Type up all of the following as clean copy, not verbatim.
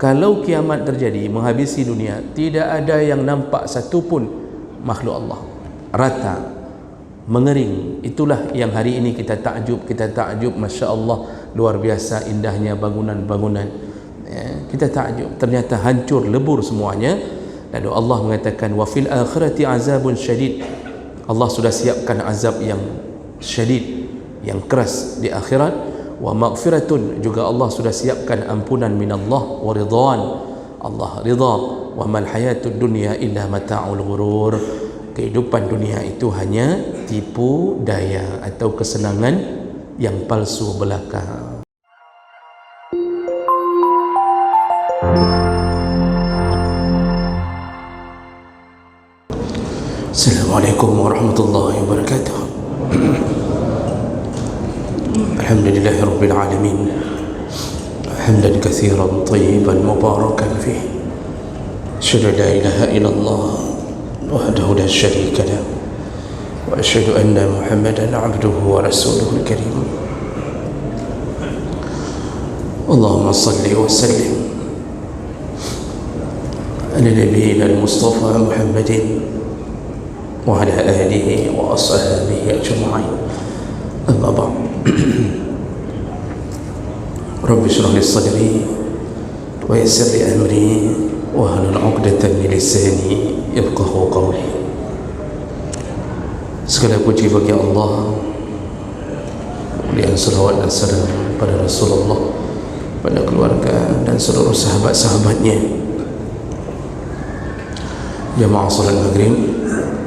Kalau kiamat terjadi menghabisi dunia, tidak ada yang nampak satu pun makhluk Allah, rata, mengering. Itulah yang hari ini kita takjub, Masya Allah, luar biasa indahnya bangunan-bangunan, kita takjub, ternyata hancur lebur semuanya. Lalu Allah mengatakan, wa fil akhirati azabun syadid, Allah sudah siapkan azab yang syadid, yang keras di akhirat. Wa maghfiratun, juga Allah sudah siapkan ampunan minallah, wa ridwan, Allah ridha. Wa mal hayatud dunya illa mata'ul ghurur, kehidupan dunia itu hanya tipu daya atau kesenangan yang palsu belaka. Assalamualaikum warahmatullahi wabarakatuh. Alhamdulillahi rabbil alamin, hamdan katsiran tayyiban mubarakan fih. Asyhadu an la ilaha illallah wahdahu la syarika lah, wa asyhadu anna Muhammadan abduhu wa rasuluhul karim. Allahumma salli wa sallim ala nabiyyina al-mustafa Muhammadin wa ala alihi wa ashabihi ajma'in. Amma ba'd. Rabbi shrah li sadri wa yassir li amri wahlul 'uqdatam min lisani yafqahu qawli. Segala puji bagi Allah, kemudian salawat dan salam pada Rasulullah, pada keluarga dan seluruh sahabat-sahabatnya. Jamaah salat maghrib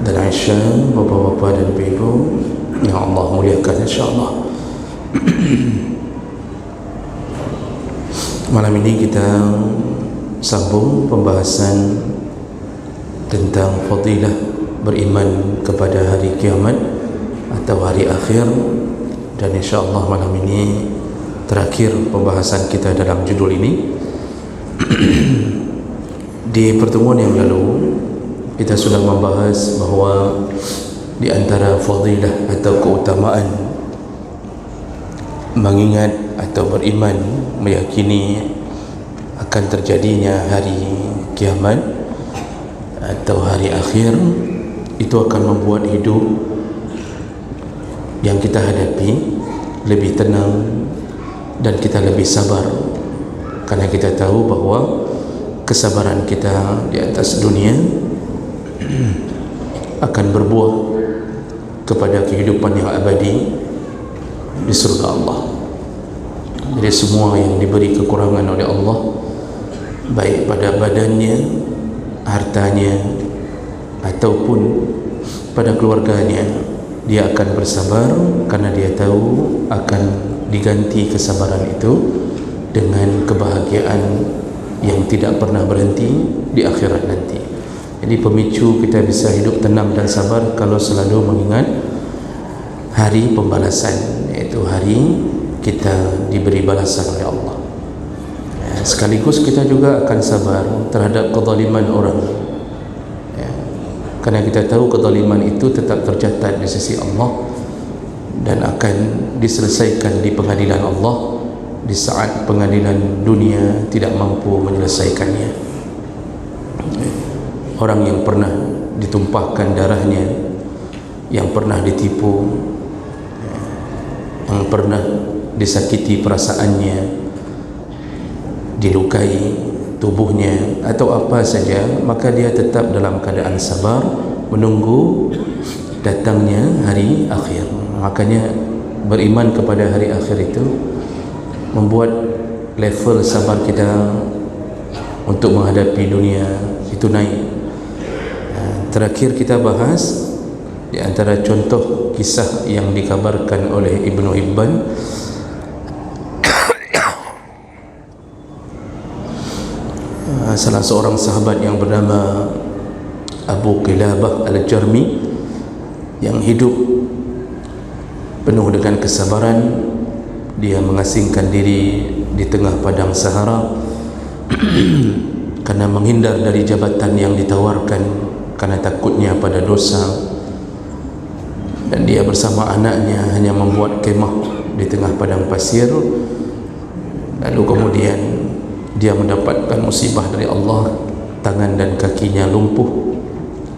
dan Isya, bapak-bapak dan ibu yang Allah muliakan insyaAllah. Malam ini kita sambung pembahasan tentang fadilah beriman kepada hari kiamat atau hari akhir, dan insyaAllah malam ini terakhir pembahasan kita dalam judul ini. Di pertemuan yang lalu kita sudah membahas bahawa di antara fadilah atau keutamaan mengingat atau beriman, meyakini akan terjadinya hari kiamat atau hari akhir, itu akan membuat hidup yang kita hadapi lebih tenang dan kita lebih sabar, karena kita tahu bahawa kesabaran kita di atas dunia akan berbuah kepada kehidupan yang abadi di surga Allah. Jadi semua yang diberi kekurangan oleh Allah, baik pada badannya, hartanya, ataupun pada keluarganya, dia akan bersabar karena dia tahu akan diganti kesabaran itu dengan kebahagiaan yang tidak pernah berhenti di akhirat nanti. Jadi pemicu kita bisa hidup tenang dan sabar kalau selalu mengingat hari pembalasan, yaitu hari kita diberi balasan oleh Allah. Sekaligus kita juga akan sabar terhadap kezaliman orang, karena kita tahu kezaliman itu tetap tercatat di sisi Allah dan akan diselesaikan di pengadilan Allah di saat pengadilan dunia tidak mampu menyelesaikannya. Orang yang pernah ditumpahkan darahnya, yang pernah ditipu, yang pernah disakiti perasaannya, dilukai tubuhnya atau apa saja, maka dia tetap dalam keadaan sabar menunggu datangnya hari akhir. Makanya beriman kepada hari akhir itu membuat level sabar kita untuk menghadapi dunia itu naik. Terakhir kita bahas di antara contoh kisah yang dikabarkan oleh Ibnu Hibban salah seorang sahabat yang bernama Abu Qilabah Al-Jarmi yang hidup penuh dengan kesabaran. Dia mengasingkan diri di tengah padang Sahara karena menghindar dari jabatan yang ditawarkan, karena takutnya pada dosa. Dan dia bersama anaknya hanya membuat kemah di tengah padang pasir. Lalu kemudian dia mendapatkan musibah dari Allah, tangan dan kakinya lumpuh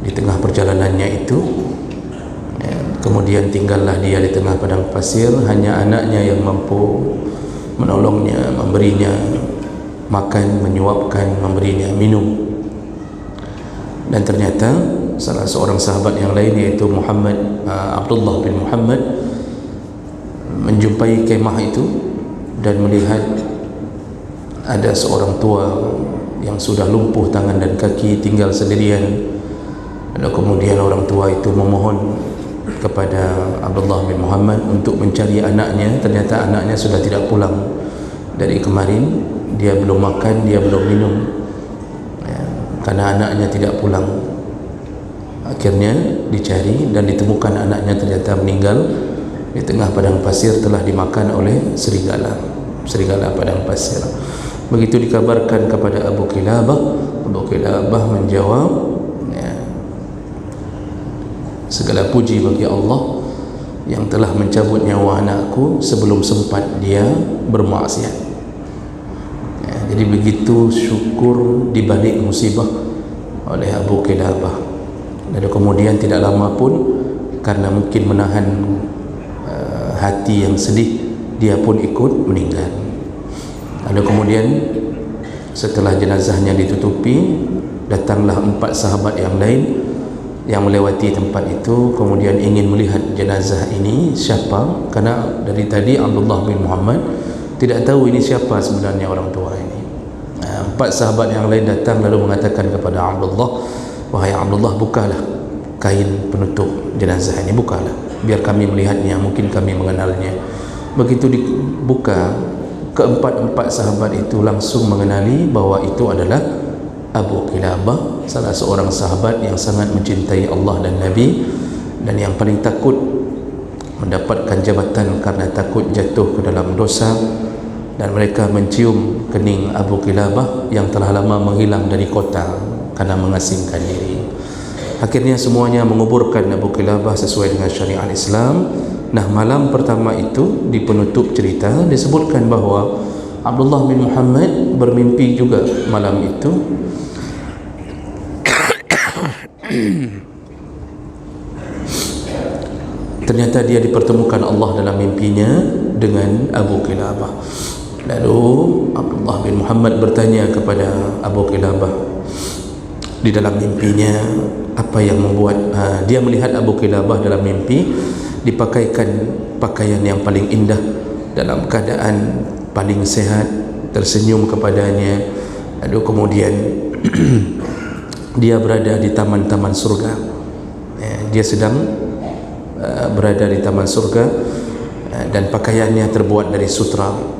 di tengah perjalanannya itu. Kemudian tinggallah dia di tengah padang pasir, hanya anaknya yang mampu menolongnya, memberinya makan, menyuapkan, memberinya minum. Dan ternyata salah seorang sahabat yang lain, yaitu Abdullah bin Muhammad, menjumpai kemah itu dan melihat ada seorang tua yang sudah lumpuh tangan dan kaki, tinggal sendirian. Dan kemudian orang tua itu memohon kepada Abdullah bin Muhammad untuk mencari anaknya. Ternyata anaknya sudah tidak pulang dari kemarin, dia belum makan, dia belum minum, karena anaknya tidak pulang. Akhirnya dicari dan ditemukan anaknya ternyata meninggal di tengah padang pasir, telah dimakan oleh serigala padang pasir. Begitu dikabarkan kepada Abu Kilabah, Abu Kilabah menjawab, segala puji bagi Allah yang telah mencabut nyawa anakku sebelum sempat dia bermaksiat. Jadi begitu syukur di balik musibah oleh Abu Kilabah. Dan kemudian tidak lama pun, karena mungkin menahan hati yang sedih, dia pun ikut meninggal. Lalu kemudian setelah jenazahnya ditutupi, datanglah 4 sahabat yang lain yang melewati tempat itu, kemudian ingin melihat jenazah ini siapa, karena dari tadi Abdullah bin Muhammad tidak tahu ini siapa sebenarnya orang tua ini. 4 sahabat yang lain datang lalu mengatakan kepada Abdullah, wahai Abdullah, bukalah kain penutup jenazah ini, bukalah biar kami melihatnya, mungkin kami mengenalnya. Begitu dibuka, keempat sahabat itu langsung mengenali bahwa itu adalah Abu Kilabah, salah seorang sahabat yang sangat mencintai Allah dan Nabi, dan yang paling takut mendapatkan jabatan karena takut jatuh ke dalam dosa. Dan mereka mencium kening Abu Kilabah yang telah lama menghilang dari kota karena mengasingkan diri. Akhirnya semuanya menguburkan Abu Kilabah sesuai dengan syariat Islam. Nah, malam pertama itu di penutup cerita disebutkan bahawa Abdullah bin Muhammad bermimpi juga malam itu. Ternyata dia dipertemukan Allah dalam mimpinya dengan Abu Kilabah. Lalu Abdullah bin Muhammad bertanya kepada Abu Kilabah di dalam mimpinya, apa yang membuat dia melihat Abu Kilabah dalam mimpi dipakaikan pakaian yang paling indah, dalam keadaan paling sehat, tersenyum kepadanya. Lalu kemudian dia berada di taman-taman surga. Dia sedang berada di taman surga dan pakaiannya terbuat dari sutra.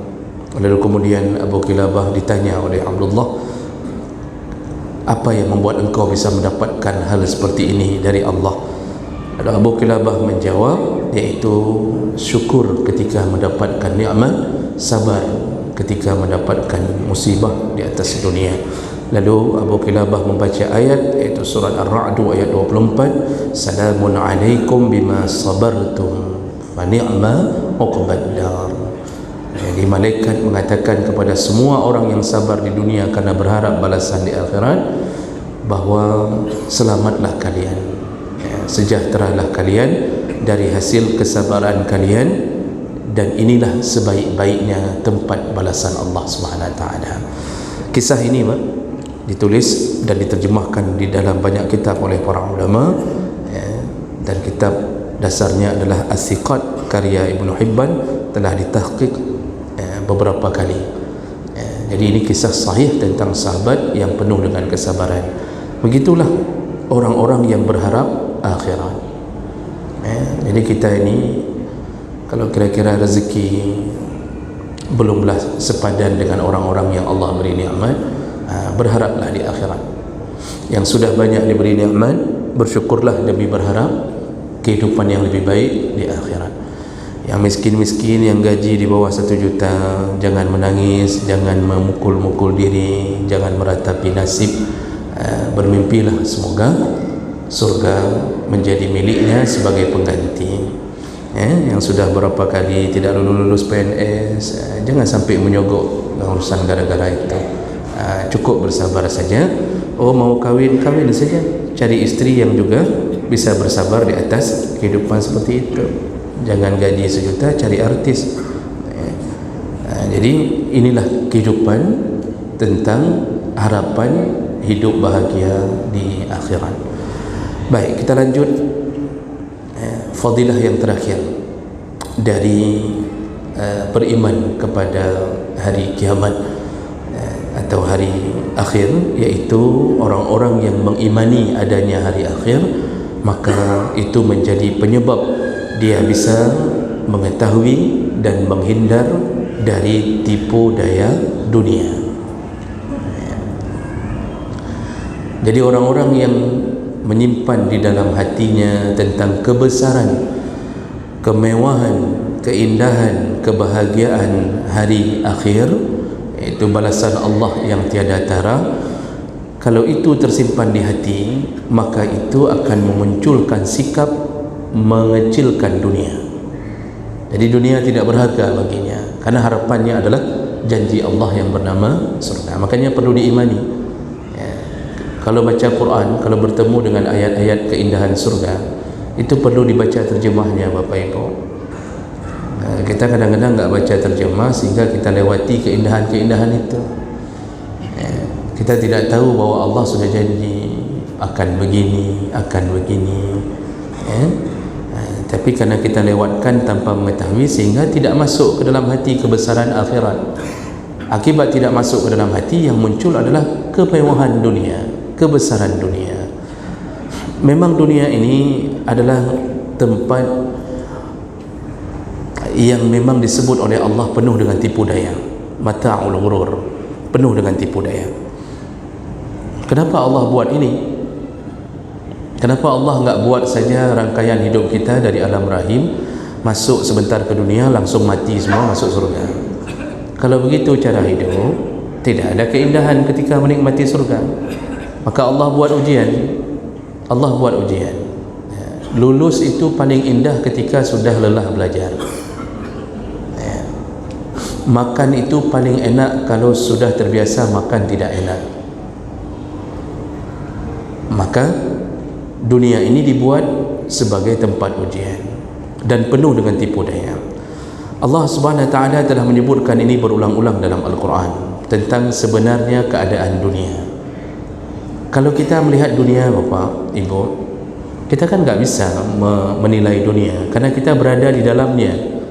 Lalu kemudian Abu Kilabah ditanya oleh Abdullah, apa yang membuat engkau bisa mendapatkan hal seperti ini dari Allah? Lalu Abu Kilabah menjawab, yaitu syukur ketika mendapatkan nikmat, sabar ketika mendapatkan musibah di atas dunia. Lalu Abu Kilabah membaca ayat, iaitu surat Ar-Ra'd ayat 24, salamun alaikum bima sabartum fa ni'ma uqbad dar. Jadi malaikat mengatakan kepada semua orang yang sabar di dunia karena berharap balasan di akhirat, bahawa selamatlah kalian, sejahteralah kalian dari hasil kesabaran kalian, dan inilah sebaik-baiknya tempat balasan Allah SWT. Kisah ini ditulis dan diterjemahkan di dalam banyak kitab oleh para ulama, dan kitab dasarnya adalah As-Siqat karya Ibnu Hibban, telah ditahqiq beberapa kali. Jadi ini kisah sahih tentang sahabat yang penuh dengan kesabaran. Begitulah orang-orang yang berharap akhirat. Jadi kita ini kalau kira-kira rezeki belumlah sepadan dengan orang-orang yang Allah beri nikmat, berharaplah di akhirat. Yang sudah banyak diberi nikmat, bersyukurlah demi berharap kehidupan yang lebih baik di akhirat. Yang miskin-miskin, yang gaji di bawah 1 juta, jangan menangis, jangan memukul-mukul diri, jangan meratapi nasib. Bermimpilah semoga surga menjadi miliknya sebagai pengganti. Yang sudah berapa kali tidak lulus PNS, jangan sampai menyogok urusan gara-gara itu. Cukup bersabar saja. Oh, mau kahwin, kahwin saja. Cari istri yang juga bisa bersabar di atas kehidupan seperti itu. Jangan gaji sejuta, cari artis. Jadi inilah kehidupan tentang harapan hidup bahagia di akhirat. Baik, kita lanjut. Fadilah yang terakhir dari beriman kepada hari kiamat atau hari akhir, yaitu orang-orang yang mengimani adanya hari akhir, maka itu menjadi penyebab dia bisa mengetahui dan menghindar dari tipu daya dunia. Jadi orang-orang yang menyimpan di dalam hatinya tentang kebesaran, kemewahan, keindahan, kebahagiaan hari akhir, itu balasan Allah yang tiada tara, kalau itu tersimpan di hati, maka itu akan memunculkan sikap mengecilkan dunia. Jadi dunia tidak berharga baginya, karena harapannya adalah janji Allah yang bernama surga. Makanya perlu diimani. Kalau baca Quran, kalau bertemu dengan ayat-ayat keindahan surga, itu perlu dibaca terjemahnya, Bapak Ibu. Kita kadang-kadang enggak baca terjemah sehingga kita lewati keindahan-keindahan itu. Kita tidak tahu bahwa Allah sudah janji akan begini, akan begini. Tapi karena kita lewatkan tanpa mengetahui, sehingga tidak masuk ke dalam hati kebesaran akhirat. Akibat tidak masuk ke dalam hati, yang muncul adalah kemewahan dunia, kebesaran dunia. Memang dunia ini adalah tempat yang memang disebut oleh Allah penuh dengan tipu daya, mata'ul ghurur, penuh dengan tipu daya. Kenapa Allah buat ini? Kenapa Allah enggak buat saja rangkaian hidup kita dari alam rahim, masuk sebentar ke dunia, langsung mati semua, masuk surga? Kalau begitu cara hidup, tidak ada keindahan ketika menikmati surga. Maka Allah buat ujian. Allah buat ujian. Lulus itu paling indah ketika sudah lelah belajar. Makan itu paling enak kalau sudah terbiasa makan tidak enak. Maka dunia ini dibuat sebagai tempat ujian dan penuh dengan tipu daya. Allah Subhanahu wa taala telah menyebutkan ini berulang-ulang dalam Al-Quran tentang sebenarnya keadaan dunia. Kalau kita melihat dunia, Bapak, Ibu, kita kan enggak bisa menilai dunia karena kita berada di dalamnya.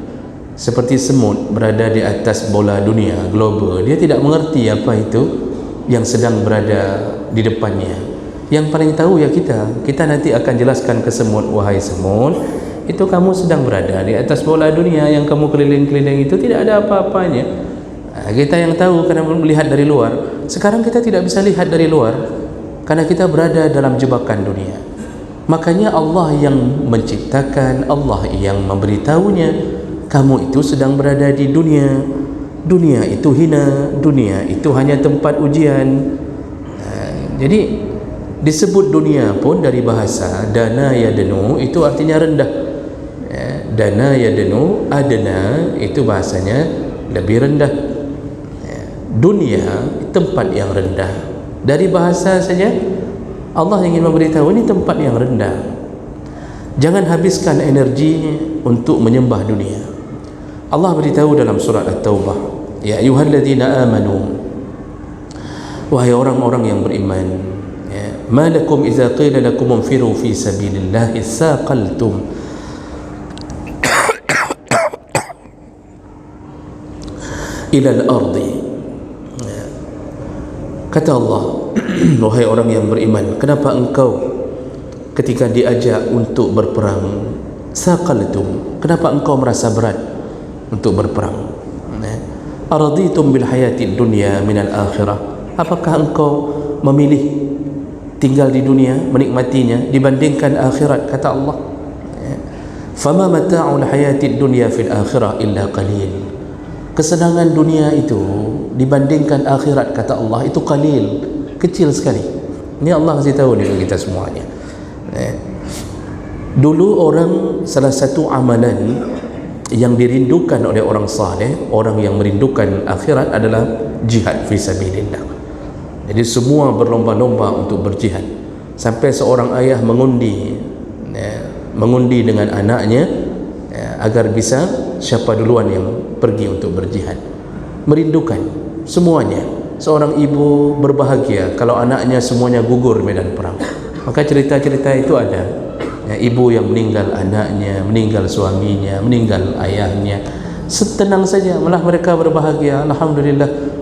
Seperti semut berada di atas bola dunia global, dia tidak mengerti apa itu yang sedang berada di depannya. Yang paling tahu ya kita nanti akan jelaskan ke semut, wahai semut, itu kamu sedang berada di atas bola dunia, yang kamu keliling-keliling itu tidak ada apa-apanya. Kita yang tahu karena melihat dari luar. Sekarang kita tidak bisa lihat dari luar karena kita berada dalam jebakan dunia. Makanya Allah yang menciptakan, Allah yang memberitahunya, kamu itu sedang berada di dunia. Dunia itu hina, dunia itu hanya tempat ujian. Jadi disebut dunia pun dari bahasa dana yadnu, itu artinya rendah. Dana yadnu, adna itu bahasanya lebih rendah. Dunia tempat yang rendah. Dari bahasa saja Allah ingin memberitahu ini tempat yang rendah. Jangan habiskan energi untuk menyembah dunia. Allah beritahu dalam surat At-Taubah, ya ayyuhalladzina amanu, wahai orang-orang yang beriman, ma lakum idza qila lakum unfiru fi sabilillahi saqaltum ila al-ardi. Kata Allah, wahai orang yang beriman, kenapa engkau ketika diajak untuk berperang saqaltum, kenapa engkau merasa berat untuk berperang? Araditum bil hayati dunya minal akhirah, apakah engkau memilih tinggal di dunia, menikmatinya dibandingkan akhirat? Kata Allah, fama mata'ul hayati dunya fil akhirah illa qalil. Kesenangan dunia itu dibandingkan akhirat, kata Allah, itu qalil, kecil sekali. Ini Allah kasih tahu nih kita semuanya. Dulu orang, salah satu amalan yang dirindukan oleh orang saleh, orang yang merindukan akhirat adalah jihad fi sabilillah. Jadi semua berlomba-lomba untuk berjihad. Sampai seorang ayah mengundi dengan anaknya agar bisa siapa duluan yang pergi untuk berjihad. Merindukan semuanya. Seorang ibu berbahagia kalau anaknya semuanya gugur medan perang. Maka cerita-cerita itu ada, ibu yang meninggal anaknya, meninggal suaminya, meninggal ayahnya, setenang saja, malah mereka berbahagia. Alhamdulillah,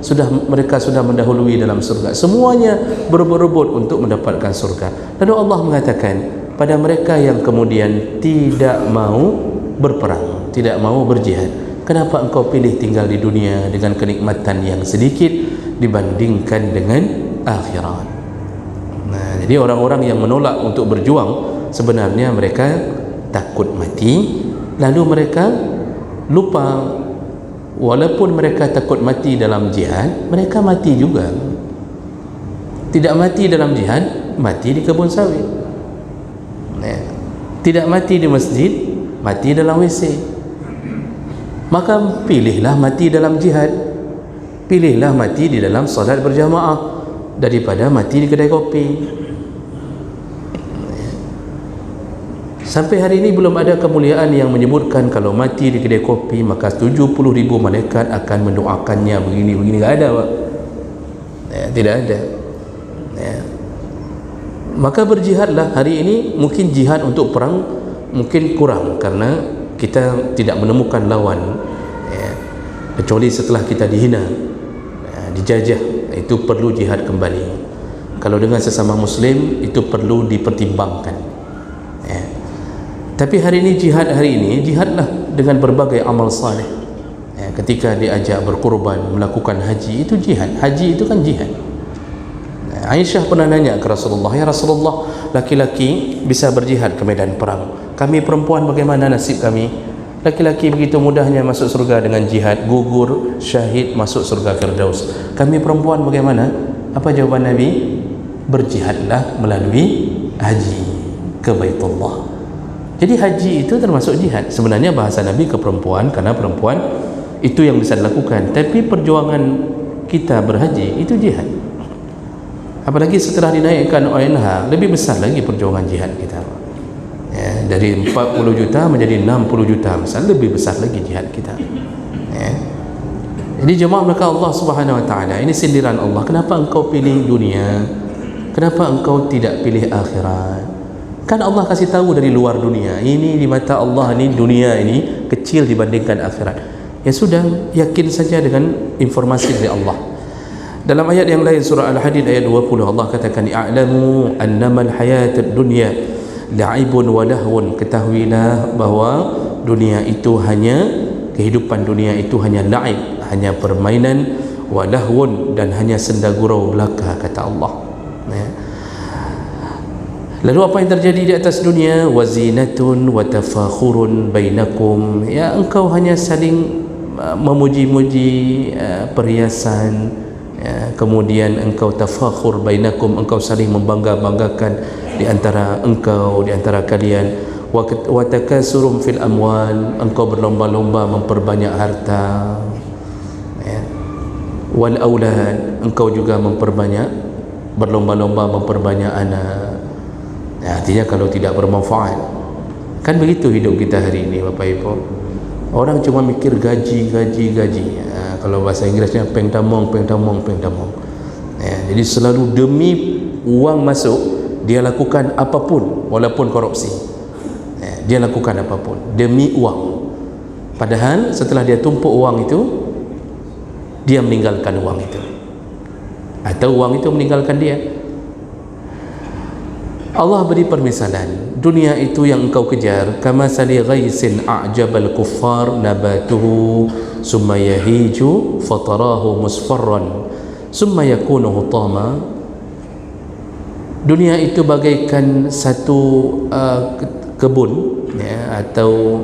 mereka sudah mendahului dalam surga. Semuanya berebut-rebut untuk mendapatkan surga. Lalu Allah mengatakan pada mereka yang kemudian tidak mau berperang, tidak mau berjihad, kenapa engkau pilih tinggal di dunia dengan kenikmatan yang sedikit dibandingkan dengan akhirat? Nah, jadi orang-orang yang menolak untuk berjuang sebenarnya mereka takut mati, lalu mereka lupa walaupun mereka takut mati dalam jihad, mereka mati juga. Tidak mati dalam jihad, mati di kebun sawit. Tidak mati di masjid, mati dalam WC. Maka pilihlah mati dalam jihad, pilihlah mati di dalam salat berjamaah daripada mati di kedai kopi. Sampai hari ini belum ada kemuliaan yang menyebutkan kalau mati di kedai kopi maka 70,000 malaikat akan mendoakannya begini-begini. Tak ada, Pak. Tidak ada. Maka berjihadlah. Hari ini mungkin jihad untuk perang mungkin kurang karena kita tidak menemukan lawan, kecuali setelah kita dihina, dijajah, itu perlu jihad kembali. Kalau dengan sesama muslim itu perlu dipertimbangkan. Tapi hari ini jihadlah dengan berbagai amal saleh. Ketika diajak berkorban, melakukan haji, itu jihad. Haji itu kan jihad. Aisyah pernah nanya ke Rasulullah, ya Rasulullah, laki-laki bisa berjihad ke medan perang, kami perempuan bagaimana nasib kami? Laki-laki begitu mudahnya masuk surga dengan jihad, gugur syahid masuk surga Firdaus. Kami perempuan bagaimana? Apa jawaban Nabi? Berjihadlah melalui haji ke Baitullah. Jadi haji itu termasuk jihad. Sebenarnya bahasa Nabi ke perempuan karena perempuan itu yang bisa dilakukan, tapi perjuangan kita berhaji itu jihad. Apalagi setelah dinaikkan ONH, lebih besar lagi perjuangan jihad kita. Dari 40 juta menjadi 60 juta, misalnya lebih besar lagi jihad kita. Jadi jemaah maka Allah Subhanahu Wa Taala, ini sindiran Allah. Kenapa engkau pilih dunia? Kenapa engkau tidak pilih akhirat? Kan Allah kasih tahu dari luar dunia. Ini di mata Allah ini dunia ini kecil dibandingkan akhirat. Ya sudah, yakin saja dengan informasi dari Allah. Dalam ayat yang lain surah Al-Hadid ayat 20 Allah katakan i'lamu annamal hayatud dunya la'ibun wa lahwun, ketahuilah bahwa dunia itu hanya kehidupan dunia itu hanya la'ib, hanya permainan, wa lahwun, dan hanya senda gurau belaka, kata Allah. Lalu apa yang terjadi di atas dunia? Wazinatun wa tafakhurun bainakum, ya engkau hanya saling memuji-muji, perhiasan, kemudian engkau tafakhur bainakum, engkau saling membangga-banggakan di antara engkau, di antara kalian. Wa takasurum fil amwal, engkau berlomba-lomba memperbanyak harta. Wal aulad, engkau juga berlomba-lomba memperbanyak anak. Artinya kalau tidak bermanfaat. Kan begitu hidup kita hari ini, Bapak Ibu. Orang cuma mikir gaji. Kalau bahasa Inggrisnya pengtamong. Jadi selalu demi uang masuk dia lakukan apapun, walaupun korupsi. Dia lakukan apapun demi uang. Padahal setelah dia tumpuk uang itu, dia meninggalkan uang itu, atau uang itu meninggalkan dia. Allah beri permisalan, dunia itu yang engkau kejar kamasali ghaisin a'jabal kuffar nabatuhu summa yahiju fatarahu musfarran summa yakunu hutama. Dunia itu bagaikan satu kebun, ya, atau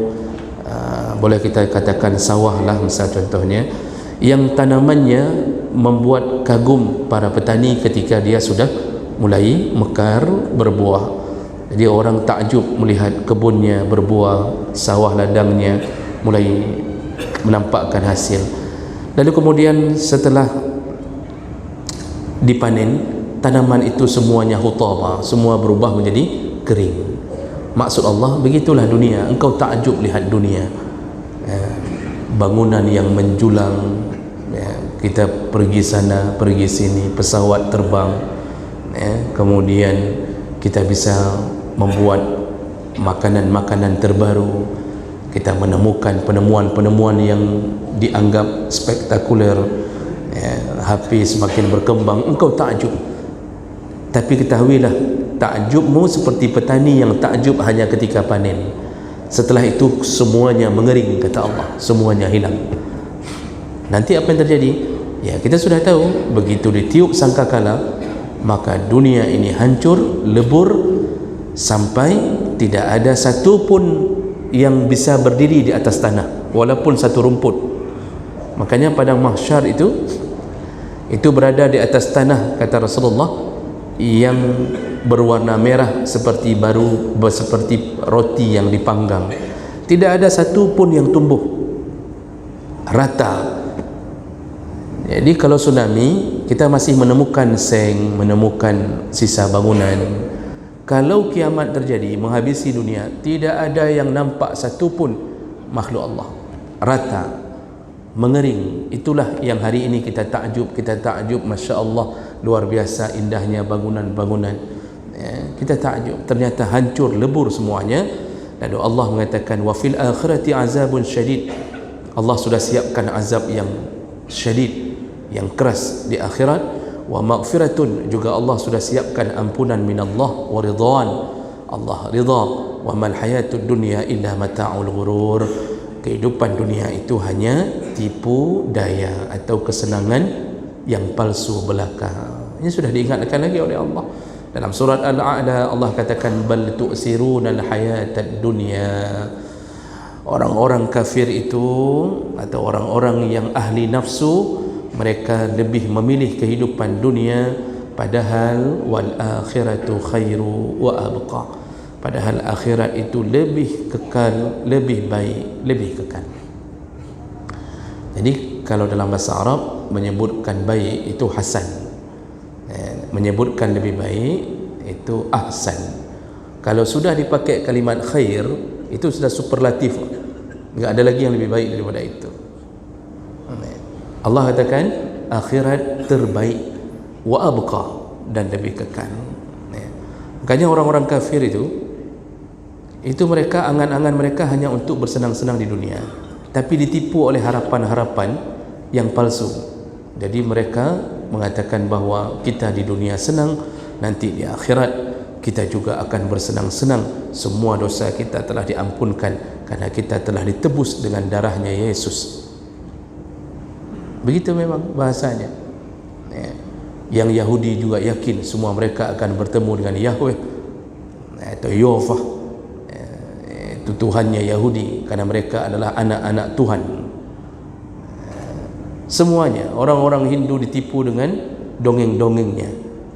boleh kita katakan sawah lah misal contohnya, yang tanamannya membuat kagum para petani ketika dia sudah mulai mekar berbuah. Jadi orang takjub melihat kebunnya berbuah, sawah ladangnya mulai menampakkan hasil. Lalu kemudian setelah dipanen, tanaman itu semuanya hutama, semua berubah menjadi kering. Maksud Allah, begitulah dunia. Engkau takjub lihat dunia, bangunan yang menjulang, kita pergi sana pergi sini, pesawat terbang, kemudian kita bisa membuat makanan-makanan terbaru, kita menemukan penemuan-penemuan yang dianggap spektakuler, HP semakin berkembang, engkau takjub. Tapi ketahuilah, takjubmu seperti petani yang takjub hanya ketika panen. Setelah itu semuanya mengering, kata Allah, semuanya hilang. Nanti apa yang terjadi? Ya, kita sudah tahu, begitu ditiup sangkakala, maka dunia ini hancur, lebur, sampai tidak ada satu pun yang bisa berdiri di atas tanah, walaupun satu rumput. Makanya padang mahsyar itu berada di atas tanah, kata Rasulullah, yang berwarna merah seperti seperti roti yang dipanggang. Tidak ada satu pun yang tumbuh rata. Jadi kalau tsunami, kita masih menemukan seng, menemukan sisa bangunan. Kalau kiamat terjadi, menghabisi dunia, tidak ada yang nampak satu pun makhluk Allah, rata, mengering. Itulah yang hari ini kita takjub, Masya Allah, luar biasa indahnya bangunan-bangunan, kita takjub, ternyata hancur, lebur semuanya. Lalu Allah mengatakan, wa fil akhirati azabun syadid. Allah sudah siapkan azab yang syadid, yang keras di akhirat. Wa maghfiratun, juga Allah sudah siapkan ampunan minallah, wa ridwan, Allah ridha. Wa mal hayatud dunya illa mata'ul ghurur. Kehidupan dunia itu hanya tipu daya atau kesenangan yang palsu belaka. Ini sudah diingatkan lagi oleh Allah dalam surat Al-A'la. Allah katakan, bal tu'siruna al-hayatad dunya. Orang-orang kafir itu, atau orang-orang yang ahli nafsu, mereka lebih memilih kehidupan dunia, padahal wal akhiratu khairu wa abqa. Padahal akhirat itu lebih kekal, lebih baik, lebih kekal. Jadi kalau dalam bahasa Arab menyebutkan baik itu hasan, menyebutkan lebih baik itu ahsan. Kalau sudah dipakai kalimat khair, itu sudah superlatif, enggak ada lagi yang lebih baik daripada itu. Allah katakan akhirat terbaik, wa abqa, dan lebih kekal. Makanya orang-orang kafir itu mereka, angan-angan mereka hanya untuk bersenang-senang di dunia, tapi ditipu oleh harapan-harapan yang palsu. Jadi mereka mengatakan bahawa kita di dunia senang, nanti di akhirat kita juga akan bersenang-senang. Semua dosa kita telah diampunkan karena kita telah ditebus dengan darahnya Yesus. Begitu memang bahasanya. Yang Yahudi juga yakin semua mereka akan bertemu dengan Yahweh atau Yovah, itu Tuhannya Yahudi, karena mereka adalah anak-anak Tuhan. Semuanya orang-orang Hindu ditipu dengan dongeng-dongengnya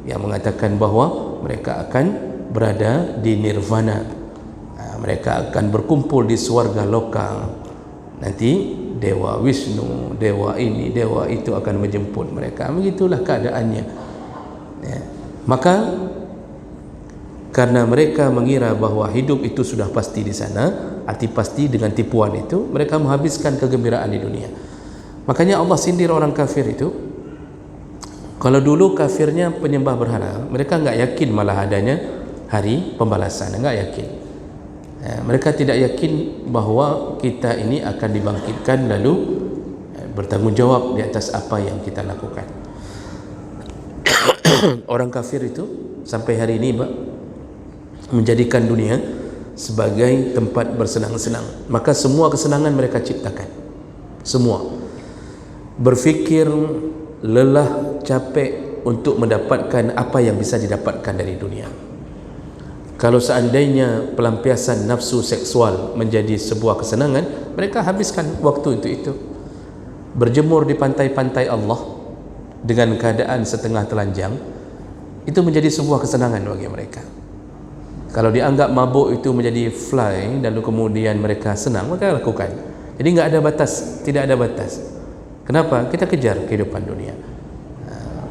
yang mengatakan bahawa mereka akan berada di nirvana, mereka akan berkumpul di swarga lokal. Nanti Dewa Wisnu, dewa ini, dewa itu akan menjemput mereka. Begitulah keadaannya. Maka karena mereka mengira bahawa hidup itu sudah pasti di sana, arti pasti dengan tipuan itu, mereka menghabiskan kegembiraan di dunia. Makanya Allah sindir orang kafir itu. Kalau dulu kafirnya penyembah berhala, mereka enggak yakin malah adanya hari pembalasan, enggak yakin. Mereka tidak yakin bahawa kita ini akan dibangkitkan lalu bertanggungjawab di atas apa yang kita lakukan. Orang kafir itu sampai hari ini menjadikan dunia sebagai tempat bersenang-senang. Maka semua kesenangan mereka ciptakan, semua. Berfikir lelah, capek untuk mendapatkan apa yang bisa didapatkan dari dunia. Kalau seandainya pelampiasan nafsu seksual menjadi sebuah kesenangan, mereka habiskan waktu itu. Berjemur di pantai-pantai Allah dengan keadaan setengah telanjang, itu menjadi sebuah kesenangan bagi mereka. Kalau dianggap mabuk itu menjadi fly, lalu kemudian mereka senang, maka lakukan. Jadi enggak ada batas, tidak ada batas. Kenapa? Kita kejar kehidupan dunia.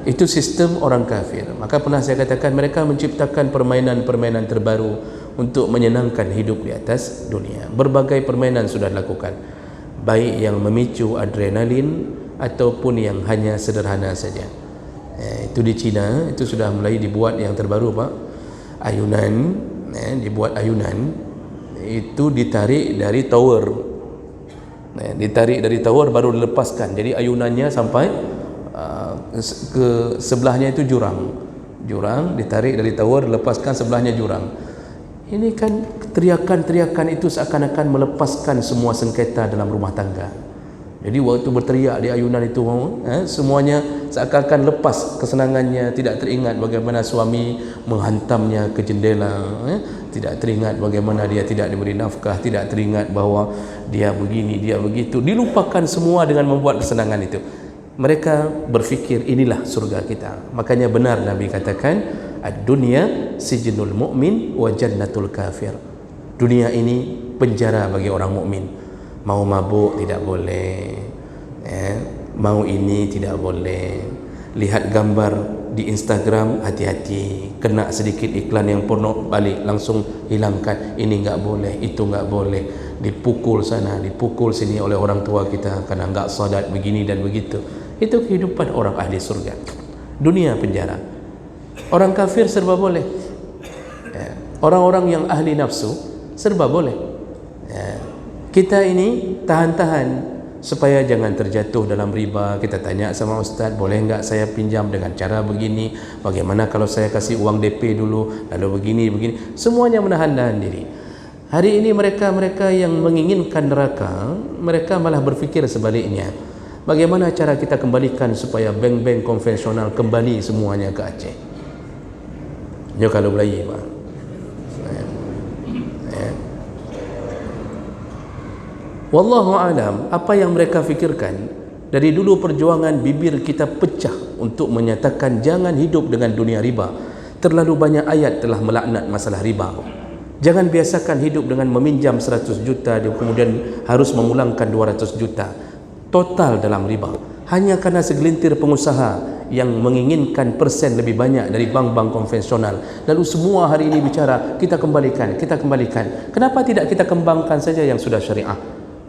Itu sistem orang kafir. Maka pernah saya katakan mereka menciptakan permainan-permainan terbaru untuk menyenangkan hidup di atas dunia. Berbagai permainan sudah dilakukan, baik yang memicu adrenalin ataupun yang hanya sederhana saja. Itu di China, itu sudah mulai dibuat yang terbaru Pak. Ayunan, dibuat ayunan, itu ditarik dari tower. Ditarik dari tower baru dilepaskan. Jadi ayunannya sampai ke sebelahnya itu jurang, ditarik dari tower, lepaskan sebelahnya jurang. Ini kan teriakan-teriakan itu seakan-akan melepaskan semua sengketa dalam rumah tangga. Jadi waktu berteriak di ayunan itu, semuanya seakan-akan lepas kesenangannya, tidak teringat bagaimana suami menghantamnya ke jendela, tidak teringat bagaimana dia tidak diberi nafkah, tidak teringat bahawa dia begini, dia begitu. Dilupakan semua dengan membuat kesenangan itu. Mereka berfikir inilah surga kita. Makanya benar Nabi katakan, ad-dunya sijnul mu'min wa jannatul kafir. Dunia ini penjara bagi orang mukmin. Mau mabuk tidak boleh, mau ini tidak boleh. Lihat gambar di Instagram, hati-hati, kena sedikit iklan yang porno balik langsung hilangkan. Ini enggak boleh, itu enggak boleh. Dipukul sana, dipukul sini oleh orang tua kita karena enggak salat begini dan begitu. Itu kehidupan orang ahli surga. Dunia penjara. Orang kafir serba boleh. Orang-orang yang ahli nafsu serba boleh. Kita ini tahan-tahan supaya jangan terjatuh dalam riba. Kita tanya sama ustaz, boleh enggak saya pinjam dengan cara begini? Bagaimana kalau saya kasih uang DP dulu, lalu begini. Semuanya menahan-nahan diri. Hari ini mereka yang menginginkan neraka, mereka malah berfikir sebaliknya. Bagaimana cara kita kembalikan supaya bank-bank konvensional kembali semuanya ke Aceh? Yo kalau Melayu Pak. Wallahu alam, apa yang mereka fikirkan dari dulu perjuangan bibir kita pecah untuk menyatakan jangan hidup dengan dunia riba. Terlalu banyak ayat telah melaknat masalah riba. Jangan biasakan hidup dengan meminjam 100 juta dan kemudian harus memulangkan 200 juta. Total dalam riba. Hanya karena segelintir pengusaha yang menginginkan persen lebih banyak dari bank-bank konvensional. Lalu semua hari ini bicara, kita kembalikan. Kenapa tidak kita kembangkan saja yang sudah syariah?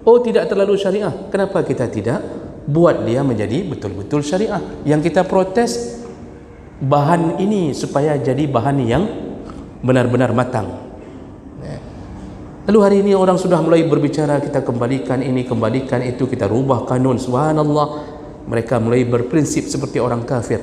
Oh, tidak terlalu syariah. Kenapa kita tidak buat dia menjadi betul-betul syariah? Yang kita protes bahan ini supaya jadi bahan yang benar-benar matang. Lalu hari ini orang sudah mulai berbicara, kita kembalikan ini, kembalikan itu, kita rubah kanun. Subhanallah, mereka mulai berprinsip seperti orang kafir.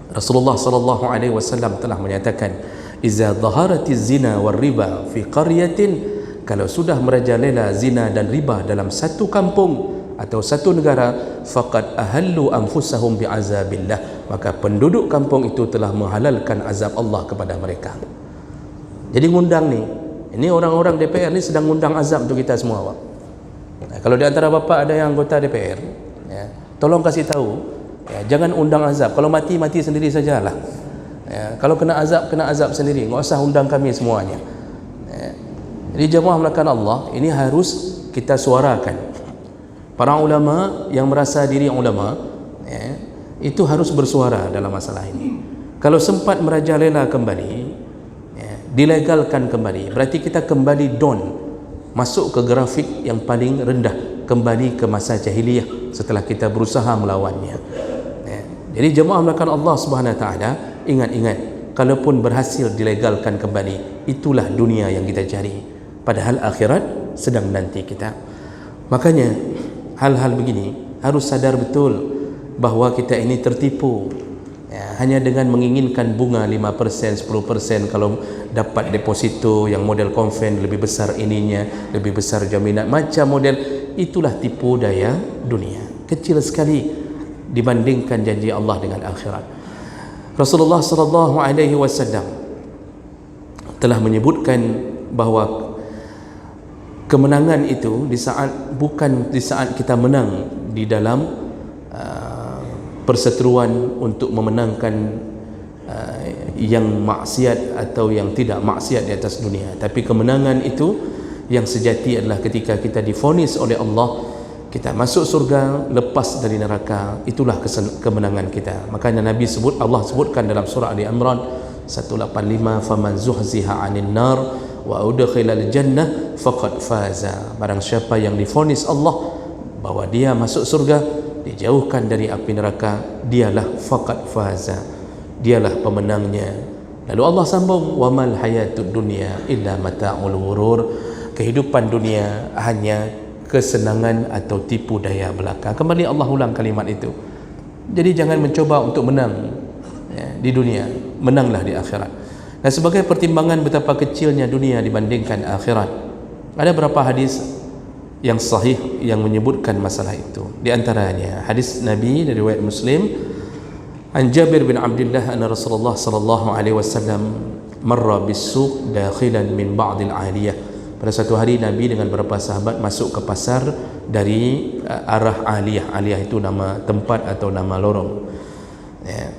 Rasulullah sallallahu alaihi wasallam telah menyatakan, "Iza dhaharatiz zina war riba fi qaryatin," kalau sudah merajalela zina dan riba dalam satu kampung atau satu negara, faqad ahallu anfusahum bi'azabillah, maka penduduk kampung itu telah menghalalkan azab Allah kepada mereka. Jadi ngundang nih, ini orang-orang DPR ni sedang ngundang azab untuk kita semua Pak. Kalau di antara bapak ada yang anggota DPR, tolong kasih tahu, jangan undang azab. Kalau mati sendiri sajalah. Kalau kena azab sendiri, enggak usah undang kami semuanya. Jadi jemaah melakukan Allah, ini harus kita suarakan. Para ulama yang merasa diri ulama, itu harus bersuara dalam masalah ini. Kalau sempat merajalela kembali, dilegalkan kembali, berarti kita kembali masuk ke grafik yang paling rendah, kembali ke masa jahiliyah setelah kita berusaha melawannya. Jadi jemaah melakukan Allah Subhanahu wa taala, ingat-ingat, kalaupun berhasil dilegalkan kembali, itulah dunia yang kita cari, padahal akhirat sedang menanti kita. Makanya hal-hal begini harus sadar betul bahawa kita ini tertipu. Hanya dengan menginginkan bunga 5%, 10%, kalau dapat deposito yang model konven lebih besar ininya, lebih besar jaminan, macam model, itulah tipu daya dunia. Kecil sekali dibandingkan janji Allah dengan akhirat. Rasulullah sallallahu alaihi wasallam telah menyebutkan bahawa kemenangan itu bukan di saat kita menang di dalam perseteruan untuk memenangkan yang maksiat atau yang tidak maksiat di atas dunia, tapi kemenangan itu yang sejati adalah ketika kita divonis oleh Allah, kita masuk surga, lepas dari neraka, itulah kemenangan kita. Makanya Nabi sebut, Allah sebutkan dalam surah Ali Imran 185, faman zuhziha 'anil nar wa udkhilal jannah faqad faza. Barang siapa yang divonis Allah bahwa dia masuk surga, dijauhkan dari api neraka, dialah faqad faza, dialah pemenangnya. Lalu Allah sambung, wamal hayatud dunya illa mata'ul ghurur. Kehidupan dunia hanya kesenangan atau tipu daya belaka. Kembali Allah ulang kalimat itu. Jadi jangan mencoba untuk menang di dunia, menanglah di akhirat. Dan sebagai pertimbangan betapa kecilnya dunia dibandingkan akhirat, ada beberapa hadis yang sahih yang menyebutkan masalah itu. Di antaranya hadis Nabi dari riwayat Muslim, an Jabir bin Abdullah anna Rasulullah sallallahu alaihi wasallam marra bis-suq dakhilan min ba'd al-'aliyah. Pada satu hari Nabi dengan beberapa sahabat masuk ke pasar dari arah Aliyah. Aliyah itu nama tempat atau nama lorong.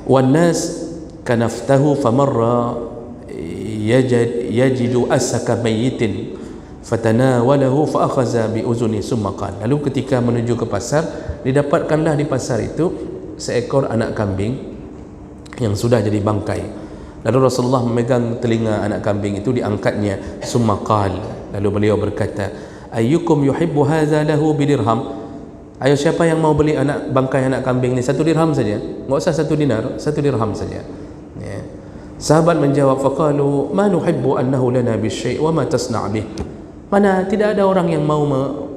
Wan nas kanaftahu famarra yajidu asaka mayitin fatanawalahu fa akhadha bi uzuni summa qala. Lalu ketika menuju ke pasar, didapatkanlah di pasar itu seekor anak kambing yang sudah jadi bangkai. Lalu Rasulullah memegang telinga anak kambing itu, diangkatnya, summa qala. Lalu beliau berkata, ayyukum yuhibbu hadza lahu bidirham. Ayo, siapa yang mau beli bangkai anak kambing ni 1 dirham saja, enggak usah 1 dinar, 1 dirham saja. Ya. Sahabat menjawab, faqalu ma nuhibbu annahu lana bisyai' wa ma tasna' bih. Mana tidak ada orang yang mau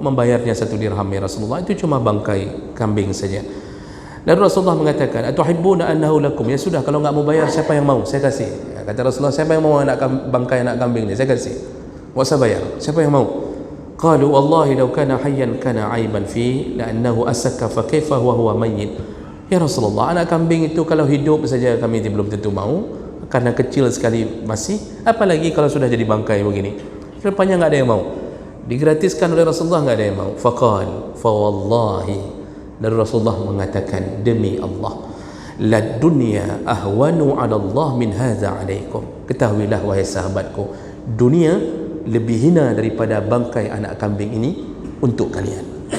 membayarnya 1 dirham ya Rasulullah, itu cuma bangkai kambing saja. Lalu Rasulullah mengatakan, atuhibbuna annahu lakum. Ya sudah, kalau enggak mau bayar, siapa yang mau? Saya kasih. Ya, kata Rasulullah, siapa yang mau bangkai anak kambing ni? Saya kasih. Enggak usah bayar. Siapa yang mau? Qalu wallahi law kana hayyan kana aiban fi la'annahu asaka fa kaifa huwa mayyit. Ya Rasulullah, anak kambing itu kalau hidup saja kami belum tentu mau, karena kecil sekali masih, apalagi kalau sudah jadi bangkai begini. Rupanya enggak ada yang mau. Digratiskan oleh Rasulullah, enggak ada yang mau. Faqal fa wallahi. Dan Rasulullah mengatakan, demi Allah, la dunya ahwanu 'ala Allah min hadza 'alaikum. Ketahuilah wahai sahabatku, dunia lebih hina daripada bangkai anak kambing ini untuk kalian.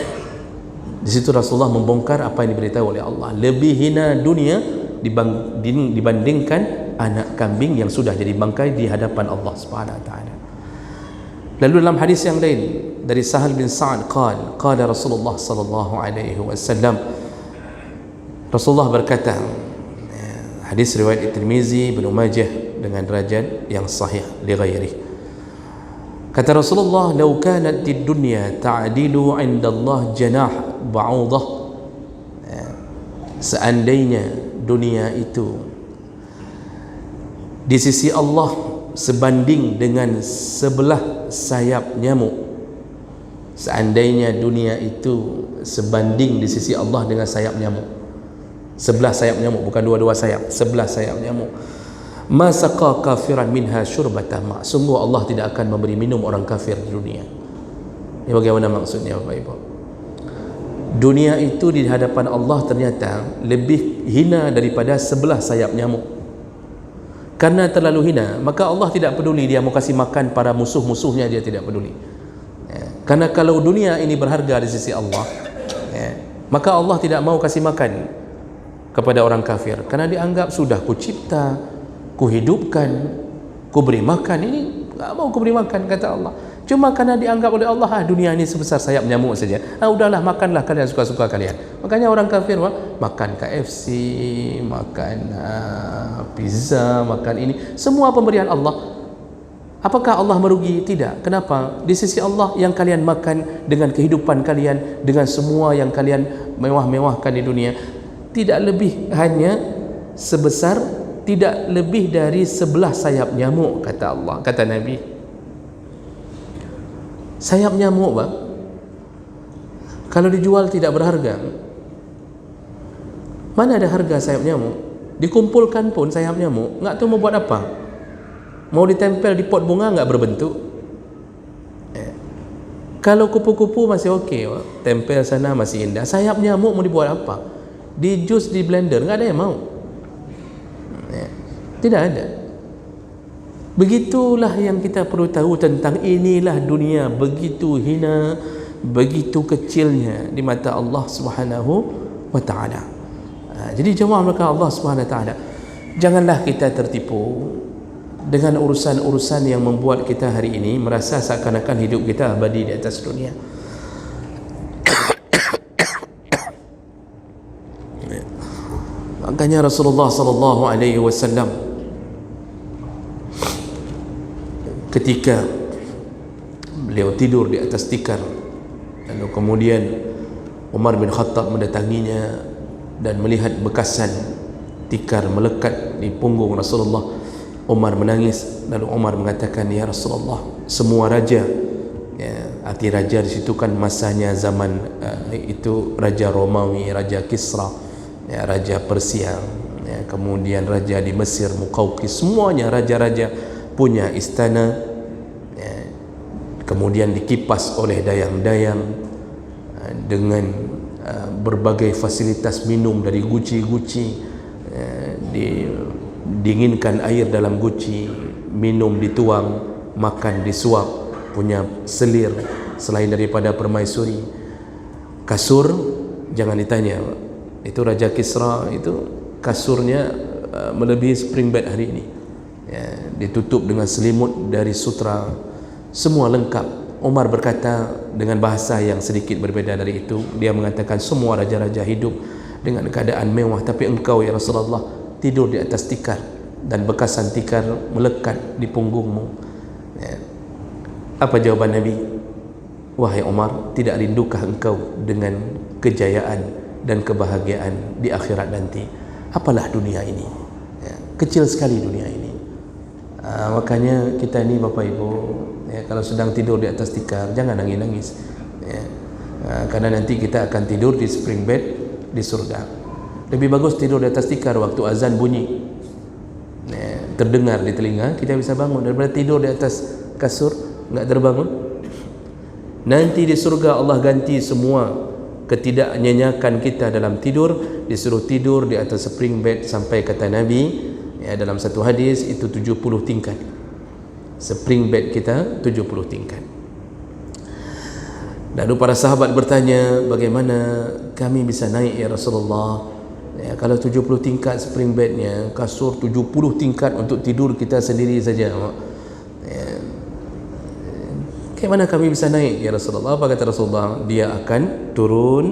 Di situ Rasulullah membongkar apa yang diberitahu oleh Allah. Lebih hina dunia dibandingkan anak kambing yang sudah jadi bangkai di hadapan Allah Subhanahu wa taala. Lalu dalam hadis yang lain dari Sahal bin Sa'ad qala Rasulullah sallallahu alaihi wasallam, Rasulullah berkata, hadis riwayat Tirmizi, Ibnu Majah dengan derajat yang sahih li ghairi. Kata Rasulullah, "Law kanat ad-dunya ta'dilu 'inda Allah janah ba'udah." Seandainya dunia itu di sisi Allah sebanding dengan sebelah sayap nyamuk. Seandainya dunia itu sebanding di sisi Allah dengan sayap nyamuk, sebelah sayap nyamuk, bukan dua-dua sayap, sebelah sayap nyamuk, ma saqa kafiran minha syurbata ma. Sungguh Allah tidak akan memberi minum orang kafir di dunia. Ini bagaimana maksudnya Bapak Ibu? Dunia itu di hadapan Allah ternyata lebih hina daripada sebelah sayap nyamuk. Karena terlalu hina, maka Allah tidak peduli dia mau kasih makan para musuh-musuhnya, dia tidak peduli. Karena kalau dunia ini berharga di sisi Allah, maka Allah tidak mau kasih makan kepada orang kafir, karena dianggap sudah kucipta, kuhidupkan, kuberi makan. Ini tak mau kuberi makan, kata Allah. Cuma karena dianggap oleh Allah, dunia ini sebesar sayap nyamuk saja. Udahlah, makanlah kalian suka-suka kalian. Makanya orang kafir makan KFC, makan pizza, makan ini, semua pemberian Allah. Apakah Allah merugi? Tidak. Kenapa? Di sisi Allah yang kalian makan dengan kehidupan kalian, dengan semua yang kalian mewah-mewahkan di dunia, tidak lebih hanya sebesar, tidak lebih dari sebelah sayap nyamuk, kata Allah, kata Nabi. Sayap nyamuk bang, kalau dijual tidak berharga. Mana ada harga sayap nyamuk? Dikumpulkan pun sayap nyamuk, nggak tahu mau buat apa. Mau ditempel di pot bunga nggak berbentuk. Kalau kupu-kupu masih okey, tempel sana masih indah. Sayap nyamuk mau dibuat apa? Di jus, di blender, nggak ada yang mau. Tidak ada. Begitulah yang kita perlu tahu tentang inilah dunia, begitu hina, begitu kecilnya di mata Allah Subhanahu wa taala. Jadi jemaah maka Allah Subhanahu wa taala, janganlah kita tertipu dengan urusan-urusan yang membuat kita hari ini merasa seakan-akan hidup kita abadi di atas dunia. Makanya Rasulullah sallallahu alaihi wasallam ketika beliau tidur di atas tikar, lalu kemudian Umar bin Khattab mendatanginya dan melihat bekasan tikar melekat di punggung Rasulullah. Umar menangis, lalu Umar mengatakan, ya Rasulullah, semua raja, ya, arti raja di situ kan masanya zaman itu Raja Romawi, Raja Kisra, ya, Raja Persia, ya, kemudian Raja di Mesir Muqawqis, semuanya raja-raja punya istana, ya, kemudian dikipas oleh dayang-dayang dengan berbagai fasilitas minum dari guci-guci, dinginkan air dalam guci, minum dituang, makan disuap, punya selir selain daripada permaisuri. Kasur jangan ditanya, itu Raja Kisra itu kasurnya melebihi spring bed hari ini, ya, ditutup dengan selimut dari sutra, semua lengkap. Umar berkata dengan bahasa yang sedikit berbeza dari itu, dia mengatakan semua raja-raja hidup dengan keadaan mewah, tapi engkau ya Rasulullah tidur di atas tikar dan bekasan tikar melekat di punggungmu, ya. Apa jawaban Nabi? Wahai Umar, tidak rindukah engkau dengan kejayaan dan kebahagiaan di akhirat nanti? Apalah dunia ini, ya, kecil sekali dunia ini. Makanya kita ni Bapak Ibu, ya, kalau sedang tidur di atas tikar jangan nangis-nangis, ya. Karena nanti kita akan tidur di spring bed di surga. Lebih bagus tidur di atas tikar waktu azan bunyi, ya, terdengar di telinga, kita bisa bangun, daripada tidur di atas kasur enggak terbangun. Nanti di surga Allah ganti semua ketidaknyenyakan kita dalam tidur, disuruh tidur di atas spring bed sampai kata Nabi, ya, dalam satu hadis itu 70 tingkat. Spring bed kita 70 tingkat. Lalu para sahabat bertanya, bagaimana kami bisa naik ya Rasulullah? Ya, kalau 70 tingkat spring bednya, kasur 70 tingkat untuk tidur kita sendiri saja, ya, bagaimana kami bisa naik ya Rasulullah? Apa kata Rasulullah? Dia akan turun,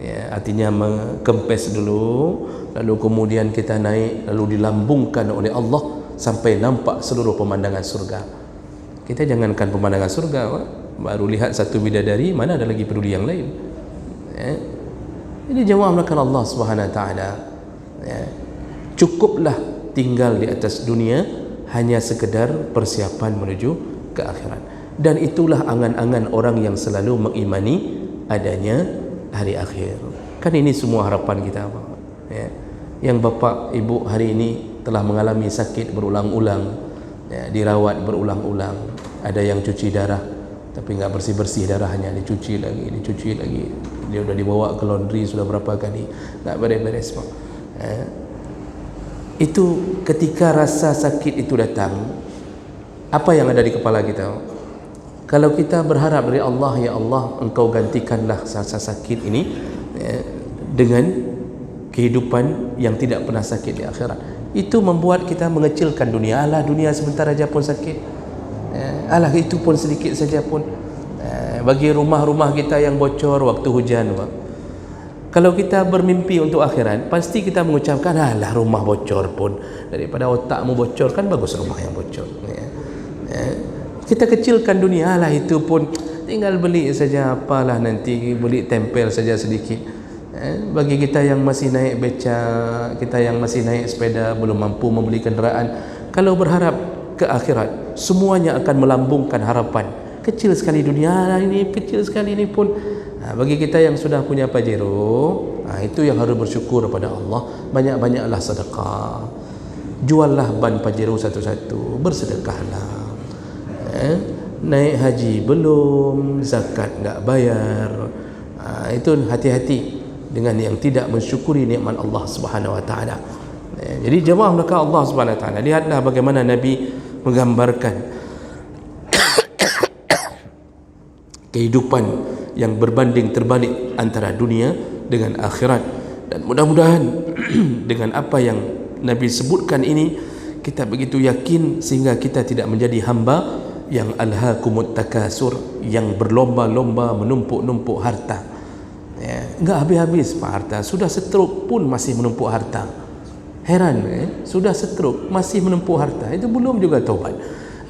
ya, artinya mengempes dulu, lalu kemudian kita naik, lalu dilambungkan oleh Allah sampai nampak seluruh pemandangan surga. Kita jangankan pemandangan surga, baru lihat satu bidadari, mana ada lagi peduli yang lain, ya. Ini jawab melakukan Allah Subhanahu wa taala, ya. Cukuplah tinggal di atas dunia hanya sekedar persiapan menuju ke akhirat. Dan itulah angan-angan orang yang selalu mengimani adanya hari akhir. Kan ini semua harapan kita, ya. Yang bapak ibu hari ini telah mengalami sakit berulang-ulang, ya, dirawat berulang-ulang, ada yang cuci darah tapi enggak bersih-bersih darahnya, dicuci lagi, dia sudah dibawa ke laundry sudah berapa kali, enggak beres-beres, ya. Itu ketika rasa sakit itu datang, apa yang ada di kepala kita? Kalau kita berharap dari Allah, ya Allah, engkau gantikanlah rasa sakit ini, ya, dengan kehidupan yang tidak pernah sakit di akhirat. Itu membuat kita mengecilkan dunia. Alah, dunia sebentar aja pun sakit, alah itu pun sedikit saja pun. Bagi rumah-rumah kita yang bocor waktu hujan, kalau kita bermimpi untuk akhirat, pasti kita mengucapkan, alah rumah bocor pun, daripada otakmu bocor, kan bagus rumah yang bocor, ya. Kita kecilkan dunia, alah itu pun tinggal beli saja, apalah nanti beli tempel saja sedikit. Bagi kita yang masih naik beca, kita yang masih naik sepeda, belum mampu membeli kenderaan, kalau berharap ke akhirat, semuanya akan melambungkan harapan. Kecil sekali dunia ini, kecil sekali ini pun. Bagi kita yang sudah punya Pajero, itu yang harus bersyukur kepada Allah. Banyak-banyaklah sedekah, juallah ban Pajero satu-satu, bersedekahlah. Naik haji belum, zakat enggak bayar, itu hati-hati dengan yang tidak mensyukuri nikmat Allah Subhanahu wa taala. Jadi jemaah maka Allah Subhanahu wa taala, lihatlah bagaimana Nabi menggambarkan kehidupan yang berbanding terbalik antara dunia dengan akhirat. Dan mudah-mudahan dengan apa yang Nabi sebutkan ini, kita begitu yakin sehingga kita tidak menjadi hamba yang alhaakumut takasur, yang berlomba-lomba menumpuk-numpuk harta. Ya, enggak habis-habis Pak harta. Sudah stroke pun masih menumpuk harta. Heran, sudah stroke masih menumpuk harta. Itu belum juga taubat.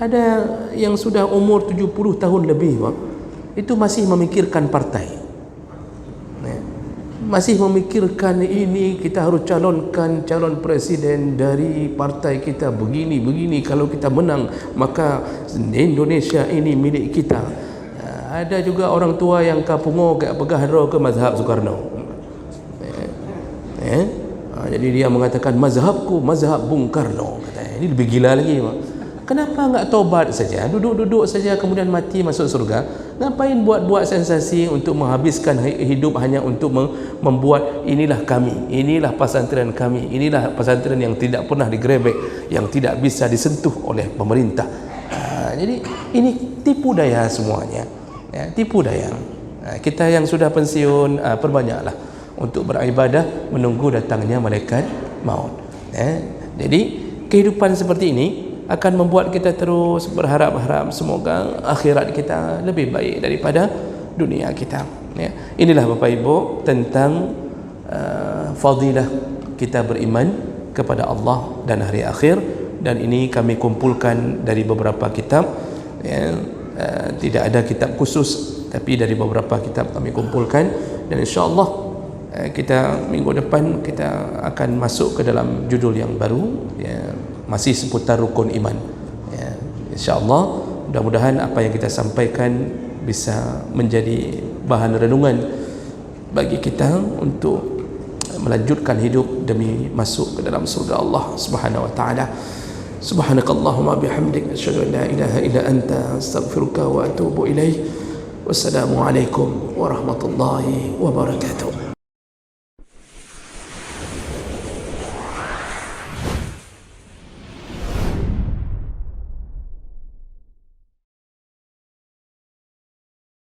Ada yang sudah umur 70 tahun lebih, Pak, itu masih memikirkan partai. Masih memikirkan ini, kita harus calonkan calon presiden dari partai kita begini, kalau kita menang maka Indonesia ini milik kita. Ada juga orang tua yang kapungo ke pegahro ke mazhab Soekarno. Jadi dia mengatakan mazhabku mazhab Bung Karno, katanya. Ini lebih gila lagi, Pak. Kenapa enggak tobat saja, duduk-duduk saja kemudian mati masuk surga? Ngapain buat-buat sensasi untuk menghabiskan hidup hanya untuk membuat inilah kami, inilah pesantren kami, inilah pesantren yang tidak pernah digrebek, yang tidak bisa disentuh oleh pemerintah. Jadi ini tipu daya semuanya, ya, tipu daya. Kita yang sudah pensiun, perbanyaklah untuk beribadah menunggu datangnya malaikat maut. Jadi kehidupan seperti ini akan membuat kita terus berharap-harap semoga akhirat kita lebih baik daripada dunia kita. Ya. Inilah Bapak Ibu tentang fadilah kita beriman kepada Allah dan hari akhir, dan ini kami kumpulkan dari beberapa kitab. Ya. Tidak ada kitab khusus, tapi dari beberapa kitab kami kumpulkan, dan insya-Allah kita minggu depan kita akan masuk ke dalam judul yang baru, ya, masih seputar rukun iman, ya. InsyaAllah mudah-mudahan apa yang kita sampaikan bisa menjadi bahan renungan bagi kita untuk melanjutkan hidup demi masuk ke dalam surga Allah Subhanahu wa taala. Subhanakallahumma bihamdik asyhadu an la ilaha illa anta astaghfiruka wa atubu ilaik. Wassalamu alaikum warahmatullahi wabarakatuh.